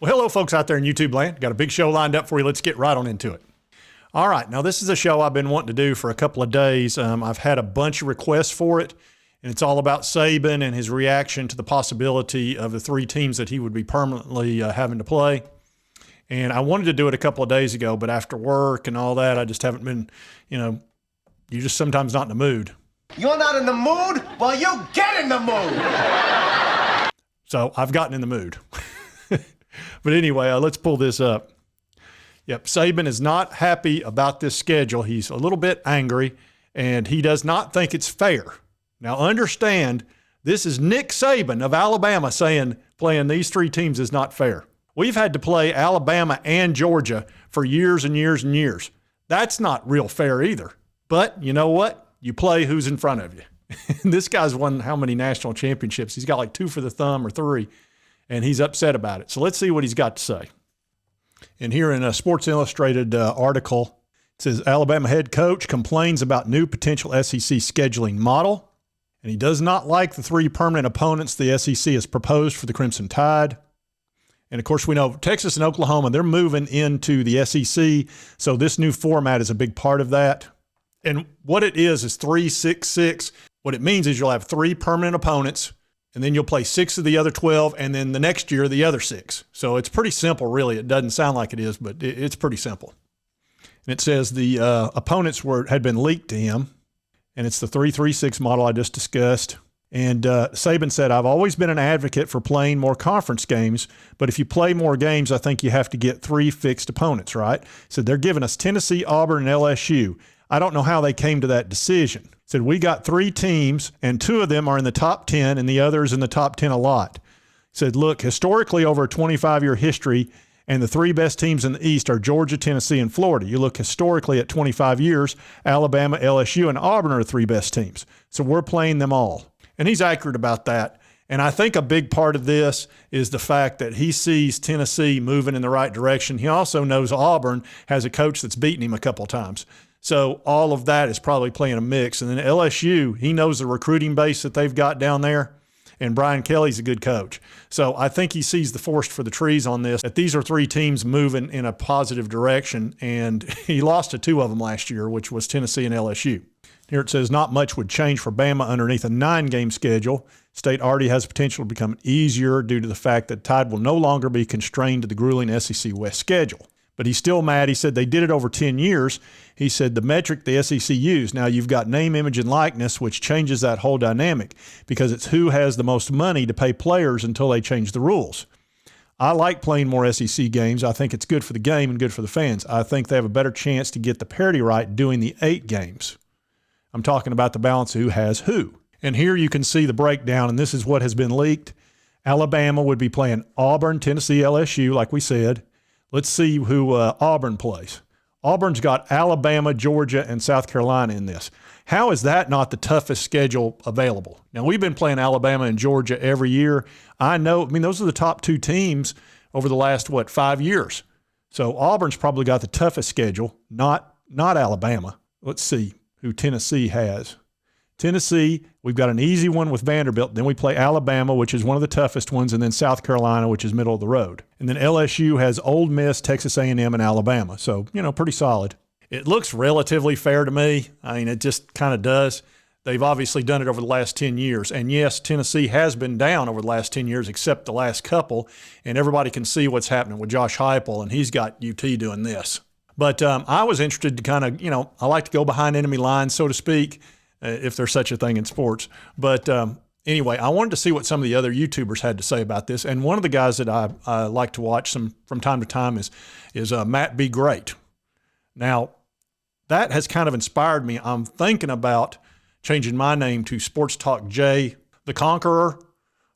Well, hello, folks out there in YouTube land. Got a big show lined up for you. Let's get right on into it. All right, now this is a show I've been wanting to do for a couple of days. I've had a bunch of requests for it, and it's all about Saban and his reaction to the possibility of the three teams that he would be permanently having to play. And I wanted to do it a couple of days ago, but after work and all that, I just haven't been, you're just sometimes not in the mood. You're not in the mood? Well, you get in the mood! So I've gotten in the mood. But anyway, let's pull this up. Yep, Saban is not happy about this schedule. He's a little bit angry, and he does not think it's fair. Now understand, this is Nick Saban of Alabama saying playing these three teams is not fair. We've had to play Alabama and Georgia for years and years and years. That's not real fair either. But you know what? You play who's in front of you. This guy's won how many national championships? He's got like 2 for the thumb or 3, and he's upset about it. So let's see what he's got to say. And here in a Sports Illustrated article, it says Alabama head coach complains about new potential SEC scheduling model, and he does not like the 3 permanent opponents the SEC has proposed for the Crimson Tide. And, of course, we know Texas and Oklahoma, they're moving into the SEC, so this new format is a big part of that. And what it is 3-6-6. What it means is you'll have 3 permanent opponents, and then you'll play 6 of the other 12, and then the next year, the other 6. So it's pretty simple, really. It doesn't sound like it is, but it's pretty simple. And it says the opponents had been leaked to him, and it's the 3-3-6 model I just discussed. And Saban said, I've always been an advocate for playing more conference games, but if you play more games, I think you have to get 3 fixed opponents, right? So they're giving us Tennessee, Auburn, and LSU. I don't know how they came to that decision. Said we got 3 teams, and 2 of them are in the top 10, and the others in the top 10 a lot. Said, look, historically over a 25-year history, and the 3 best teams in the East are Georgia, Tennessee, and Florida. You look historically at 25 years, Alabama, LSU, and Auburn are the 3 best teams. So we're playing them all. And he's accurate about that. And I think a big part of this is the fact that he sees Tennessee moving in the right direction. He also knows Auburn has a coach that's beaten him a couple of times. So all of that is probably playing a mix. And then LSU, he knows the recruiting base that they've got down there, and Brian Kelly's a good coach. So I think he sees the forest for the trees on this, that these are 3 teams moving in a positive direction, and he lost to 2 of them last year, which was Tennessee and LSU. Here it says not much would change for Bama underneath a 9-game schedule. State already has potential to become easier due to the fact that Tide will no longer be constrained to the grueling SEC West schedule. But he's still mad. He said they did it over 10 years. He said the metric the SEC used. Now you've got name, image, and likeness, which changes that whole dynamic because it's who has the most money to pay players until they change the rules. I like playing more SEC games. I think it's good for the game and good for the fans. I think they have a better chance to get the parity right doing the 8 games. I'm talking about the balance of who has who. And here you can see the breakdown, and this is what has been leaked. Alabama would be playing Auburn, Tennessee, LSU, like we said. Let's see who Auburn plays. Auburn's got Alabama, Georgia, and South Carolina in this. How is that not the toughest schedule available? Now, we've been playing Alabama and Georgia every year. Those are the top 2 teams over the last, 5 years. So Auburn's probably got the toughest schedule, not Alabama. Let's see who Tennessee has. Tennessee, we've got an easy one with Vanderbilt. Then we play Alabama, which is one of the toughest ones, and then South Carolina, which is middle of the road. And then LSU has Ole Miss, Texas A&M, and Alabama. So, pretty solid. It looks relatively fair to me. It just kind of does. They've obviously done it over the last 10 years. And yes, Tennessee has been down over the last 10 years, except the last couple. And everybody can see what's happening with Josh Heupel, and he's got UT doing this. But I was interested to kind of, I like to go behind enemy lines, so to speak, if there's such a thing in sports. But anyway, I wanted to see what some of the other YouTubers had to say about this. And one of the guys that I like to watch from time to time is Matt Be Great. Now, that has kind of inspired me. I'm thinking about changing my name to Sports Talk J, the Conqueror,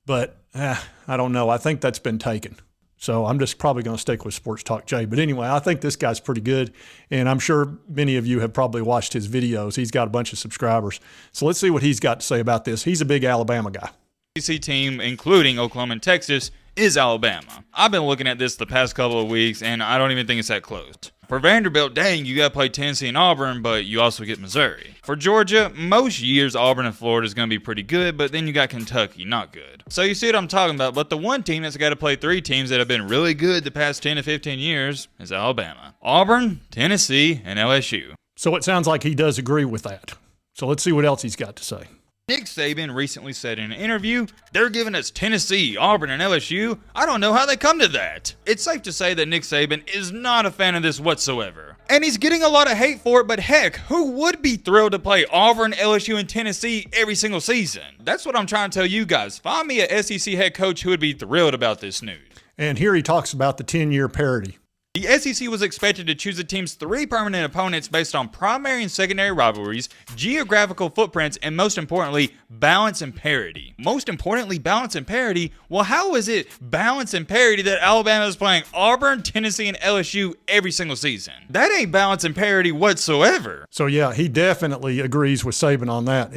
but I don't know. I think that's been taken. So I'm just probably going to stick with Sports Talk J. But anyway, I think this guy's pretty good, and I'm sure many of you have probably watched his videos. He's got a bunch of subscribers. So let's see what he's got to say about this. He's a big Alabama guy. SEC team, including Oklahoma and Texas, is Alabama. I've been looking at this the past couple of weeks, and I don't even think it's that close. For Vanderbilt, dang, you got to play Tennessee and Auburn, but you also get Missouri. For Georgia, most years Auburn and Florida is going to be pretty good, but then you got Kentucky, not good. So you see what I'm talking about, but the one team that's got to play 3 teams that have been really good the past 10 to 15 years is Alabama. Auburn, Tennessee, and LSU. So it sounds like he does agree with that. So let's see what else he's got to say. Nick Saban recently said in an interview, they're giving us Tennessee, Auburn, and LSU. I don't know how they come to that. It's safe to say that Nick Saban is not a fan of this whatsoever. And he's getting a lot of hate for it, but heck, who would be thrilled to play Auburn, LSU, and Tennessee every single season? That's what I'm trying to tell you guys. Find me a SEC head coach who would be thrilled about this news. And here he talks about the 10-year parity. The SEC was expected to choose a team's 3 permanent opponents based on primary and secondary rivalries, geographical footprints, and most importantly, balance and parity. Most importantly, balance and parity? Well, how is it balance and parity that Alabama is playing Auburn, Tennessee, and LSU every single season? That ain't balance and parity whatsoever. So yeah, he definitely agrees with Saban on that.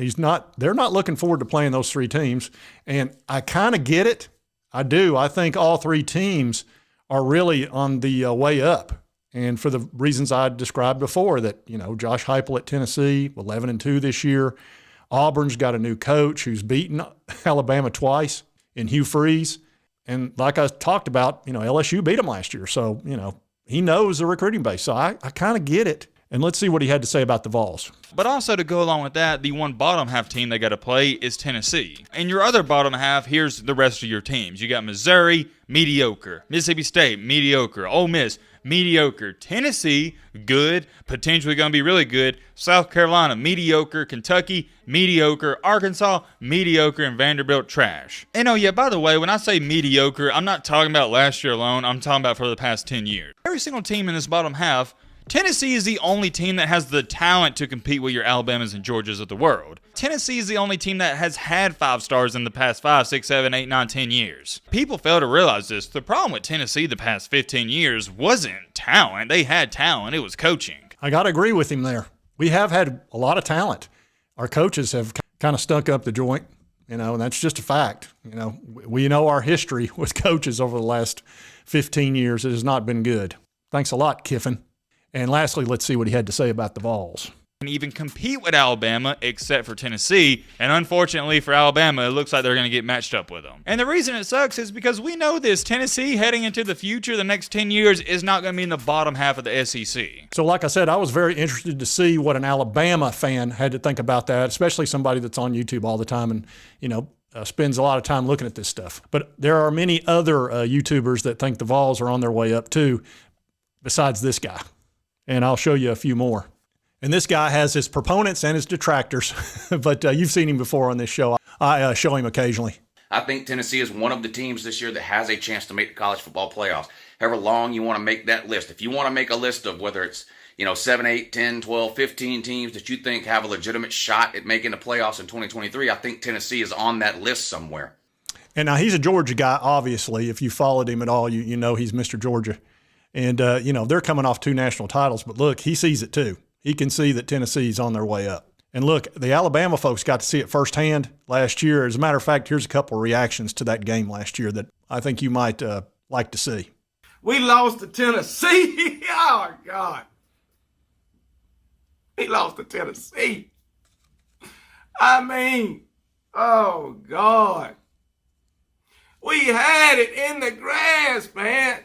They're not looking forward to playing those 3 teams. And I kind of get it. I do. I think all 3 teams are really on the way up. And for the reasons I described before, that, Josh Heupel at Tennessee, 11-2 this year. Auburn's got a new coach who's beaten Alabama twice in Hugh Freeze. And like I talked about, LSU beat him last year. So, he knows the recruiting base. So I kind of get it. And let's see what he had to say about the Vols. But also to go along with that, the one bottom half team they got to play is Tennessee. And your other bottom half, here's the rest of your teams. You got Missouri, mediocre. Mississippi State, mediocre. Ole Miss, mediocre. Tennessee, good. Potentially going to be really good. South Carolina, mediocre. Kentucky, mediocre. Arkansas, mediocre. And Vanderbilt, trash. And oh yeah, by the way, when I say mediocre, I'm not talking about last year alone. I'm talking about for the past 10 years. Every single team in this bottom half, Tennessee is the only team that has the talent to compete with your Alabamas and Georgias of the world. Tennessee is the only team that has had 5 stars in the past 5, 6, 7, 8, 9, 10 years. People fail to realize this. The problem with Tennessee the past 15 years wasn't talent. They had talent. It was coaching. I got to agree with him there. We have had a lot of talent. Our coaches have kind of stunk up the joint, and that's just a fact. We know our history with coaches over the last 15 years. It has not been good. Thanks a lot, Kiffin. And lastly, let's see what he had to say about the Vols. And even compete with Alabama except for Tennessee, and unfortunately for Alabama, it looks like they're going to get matched up with them. And the reason it sucks is because we know this. Tennessee heading into the future, the next 10 years, is not going to be in the bottom half of the SEC. So like I said, I was very interested to see what an Alabama fan had to think about that, especially somebody that's on YouTube all the time and, spends a lot of time looking at this stuff. But there are many other YouTubers that think the Vols are on their way up too, besides this guy. And I'll show you a few more. And this guy has his proponents and his detractors, but you've seen him before on this show. I show him occasionally. I think Tennessee is one of the teams this year that has a chance to make the college football playoffs. However long you want to make that list. If you want to make a list of whether it's 7, 8, 10, 12, 15 teams that you think have a legitimate shot at making the playoffs in 2023, I think Tennessee is on that list somewhere. And now he's a Georgia guy, obviously. If you followed him at all, you know he's Mr. Georgia. And, they're coming off 2 national titles. But, look, he sees it too. He can see that Tennessee's on their way up. And, look, the Alabama folks got to see it firsthand last year. As a matter of fact, here's a couple of reactions to that game last year that I think you might like to see. We lost to Tennessee. Oh, God. We lost to Tennessee. Oh, God. We had it in the grass, man.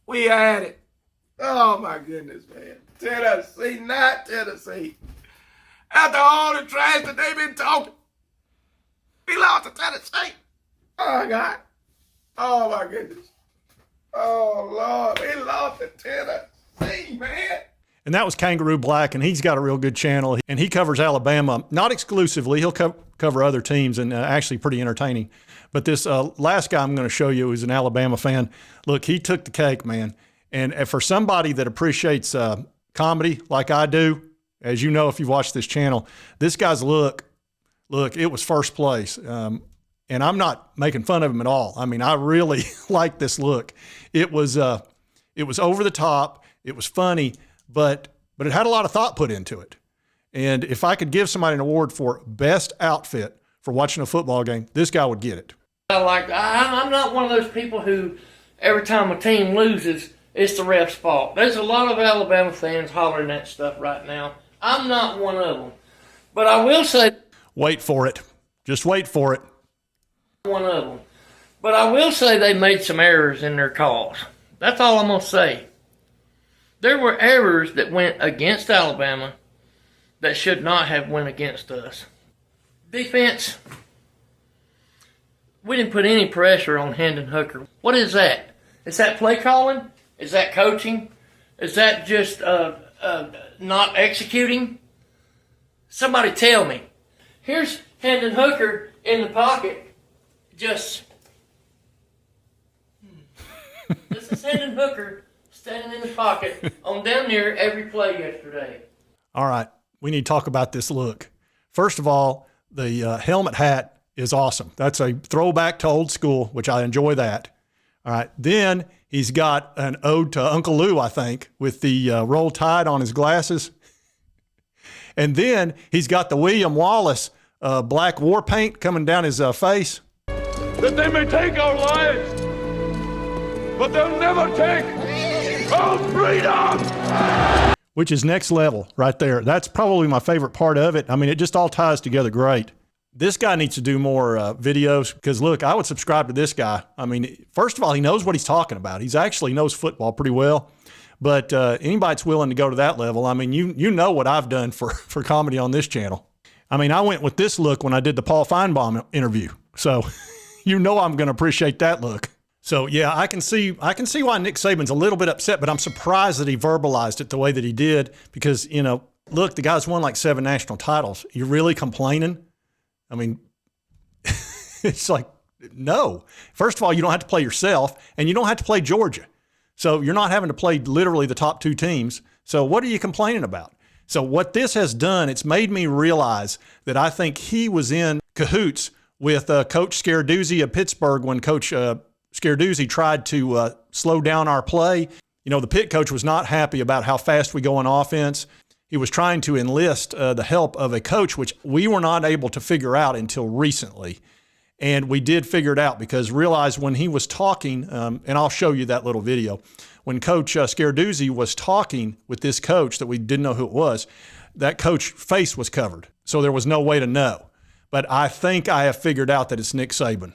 We had it. Oh, my goodness, man. Tennessee, not Tennessee. After all the trash that they've been talking, we lost to Tennessee. Oh, my God. Oh, my goodness. Oh, Lord. We lost to Tennessee, man. And that was Kangaroo Black, and he's got a real good channel. And he covers Alabama, not exclusively. He'll cover other teams, and actually pretty entertaining. But this last guy I'm going to show you is an Alabama fan. Look, he took the cake, man. And for somebody that appreciates comedy like I do, as you know if you've watched this channel, this guy's look, it was first place. And I'm not making fun of him at all. I really like this look. It was over the top. It was funny, but it had a lot of thought put into it. And if I could give somebody an award for best outfit for watching a football game, this guy would get it. I'm not one of those people who every time a team loses it's the ref's fault. There's a lot of Alabama fans hollering that stuff right now. I'm not one of them. But I will say... Wait for it. Just wait for it. One of them. But I will say they made some errors in their calls. That's all I'm going to say. There were errors that went against Alabama that should not have went against us. Defense, we didn't put any pressure on Hendon Hooker. What is that? Is that play calling? Is that coaching? Is that just not executing? Somebody tell me. Here's Hendon Hooker in the pocket. This is Hendon Hooker standing in the pocket on damn near every play yesterday. All right, we need to talk about this look. First of all, the helmet hat is awesome. That's a throwback to old school, which I enjoy that. All right, then he's got an ode to Uncle Lou, I think, with the Roll Tide on his glasses. And then he's got the William Wallace black war paint coming down his face. That they may take our lives, but they'll never take our freedom! Which is next level right there. That's probably my favorite part of it. I mean, it just all ties together great. This guy needs to do more videos because, look, I would subscribe to this guy. I mean, first of all, he knows what he's talking about. He's actually knows football pretty well. But anybody that's willing to go to that level, I mean, you know what I've done for comedy on this channel. I mean, I went with this look when I did the Paul Feinbaum interview. So you know I'm going to appreciate that look. So, yeah, I can see why Nick Saban's a little bit upset, but I'm surprised that he verbalized it the way that he did because, you know, look, the guy's won like 7 national titles. You're really complaining? I mean, it's like, no. First of all, you don't have to play yourself, and you don't have to play Georgia. So you're not having to play literally the top 2 teams. So what are you complaining about? So what this has done, it's made me realize that I think he was in cahoots with Coach Scareduzzi of Pittsburgh when Coach Scareduzzi tried to slow down our play. You know, the Pitt coach was not happy about how fast we go on offense. He was trying to enlist the help of a coach, which we were not able to figure out until recently. And we did figure it out because realize when he was talking, and I'll show you that little video, when Coach Scareduzzi was talking with this coach that we didn't know who it was, that coach's face was covered. So there was no way to know. But I think I have figured out that it's Nick Saban.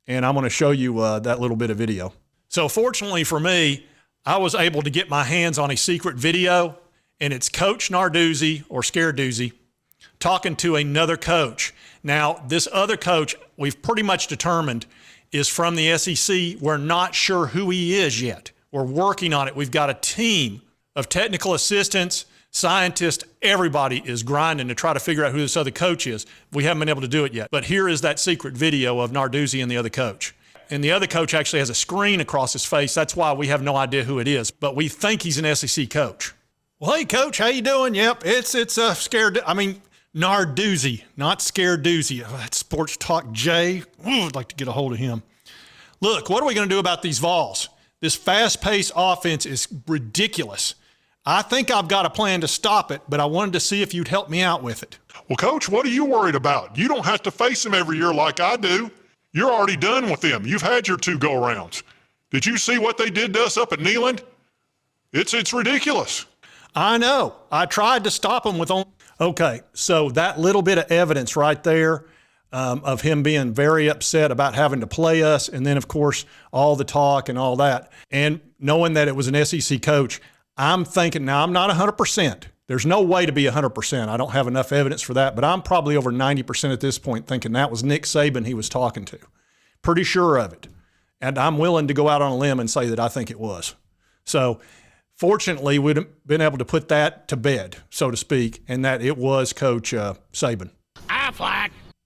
And I'm going to show you that little bit of video. So fortunately for me, I was able to get my hands on a secret video, and it's Coach Narduzzi or Scareduzzi talking to another coach. Now, this other coach, we've pretty much determined, is from the SEC. We're not sure who he is yet. We're working on it. We've got a team of technical assistants, scientists, everybody is grinding to try to figure out who this other coach is. We haven't been able to do it yet. But here is that secret video of Narduzzi and the other coach. And the other coach actually has a screen across his face. That's why we have no idea who it is. But we think he's an SEC coach. Well, hey, Coach, how you doing? Yep, it's Narduzzi, not Scareduzzi. Oh, that's Sports Talk Jay. Ooh, I'd like to get a hold of him. Look, what are we going to do about these Vols? This fast-paced offense is ridiculous. I think I've got a plan to stop it, but I wanted to see if you'd help me out with it. Well, Coach, what are you worried about? You don't have to face them every year like I do. You're already done with them. You've had your 2 go-arounds. Did you see what they did to us up at Neyland? It's ridiculous. I know. I tried to stop him with only... Okay, so that little bit of evidence right there of him being very upset about having to play us, and then, of course, all the talk and all that, and knowing that it was an SEC coach, I'm thinking, now I'm not 100%. There's no way to be 100%. I don't have enough evidence for that, but I'm probably over 90% at this point thinking that was Nick Saban he was talking to. Pretty sure of it. And I'm willing to go out on a limb and say that I think it was. So fortunately, we'd been able to put that to bed, so to speak, and that it was Coach Saban.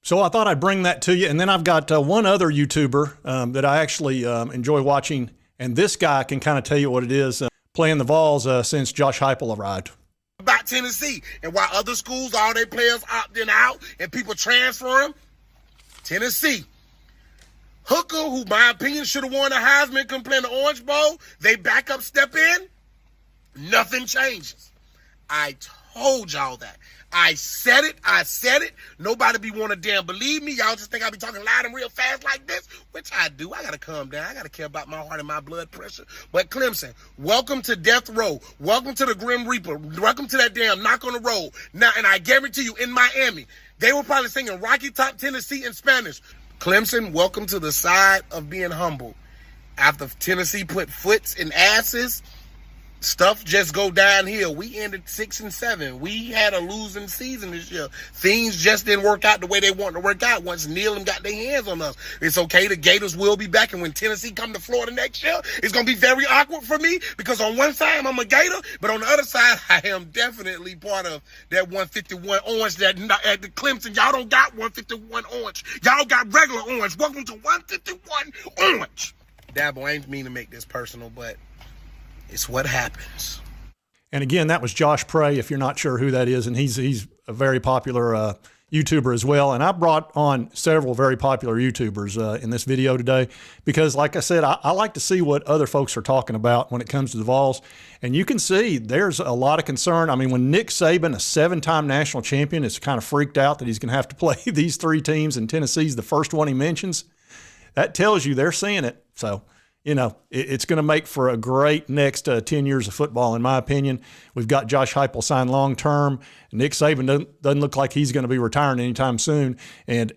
So I thought I'd bring that to you. And then I've got one other YouTuber that I actually enjoy watching, and this guy can kind of tell you what it is playing the Vols since Josh Heupel arrived. About Tennessee, and while other schools, all their players opting out and people transferring, Tennessee. Hooker, who my opinion should have won the Heisman, couldn't play in the Orange Bowl, they backup step in, nothing changes. I told y'all that. I said it. Nobody be want to damn believe me. Y'all just think I be talking loud and real fast like this, which I do. I got to calm down. I got to care about my heart and my blood pressure. But Clemson, welcome to death row. Welcome to the Grim Reaper. Welcome to that damn knock on the road. Now, and I guarantee you, in Miami, they were probably singing Rocky Top Tennessee in Spanish. Clemson, welcome to the side of being humble. After Tennessee put foots in asses, stuff just go downhill. We ended 6-7. We had a losing season this year. Things just didn't work out the way they wanted to work out once Neal and got their hands on us. It's okay. The Gators will be back. And when Tennessee come to Florida next year, it's going to be very awkward for me because on one side, I'm a Gator, but on the other side, I am definitely part of that 151 orange that at the Clemson. Y'all don't got 151 orange. Y'all got regular orange. Welcome to 151 orange. Dabo, I ain't mean to make this personal, but it's what happens. And again, that was Josh Prey, if you're not sure who that is, and he's a very popular YouTuber as well. And I brought on several very popular YouTubers in this video today because, like I said, I like to see what other folks are talking about when it comes to the Vols. And you can see there's a lot of concern. I mean, when Nick Saban, a 7-time national champion, is kind of freaked out that he's going to have to play these 3 teams, and Tennessee's the first one he mentions, that tells you they're seeing it. So, you know, it's going to make for a great next 10 years of football, in my opinion. We've got Josh Heupel signed long-term. Nick Saban doesn't look like he's going to be retiring anytime soon. And,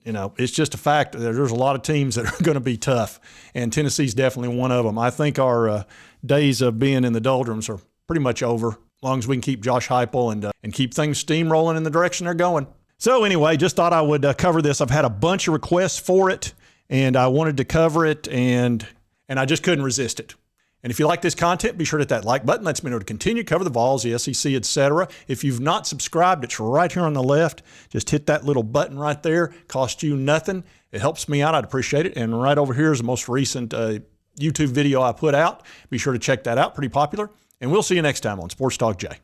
you know, it's just a fact that there's a lot of teams that are going to be tough, and Tennessee's definitely one of them. I think our days of being in the doldrums are pretty much over, as long as we can keep Josh Heupel and keep things steamrolling in the direction they're going. So anyway, just thought I would cover this. I've had a bunch of requests for it, and I wanted to cover it, and I just couldn't resist it. And if you like this content, be sure to hit that like button. Lets me know to continue to cover the Vols, the SEC, etc. If you've not subscribed, it's right here on the left. Just hit that little button right there. Costs you nothing. It helps me out. I'd appreciate it. And right over here is the most recent YouTube video I put out. Be sure to check that out. Pretty popular. And we'll see you next time on Sports Talk Jay.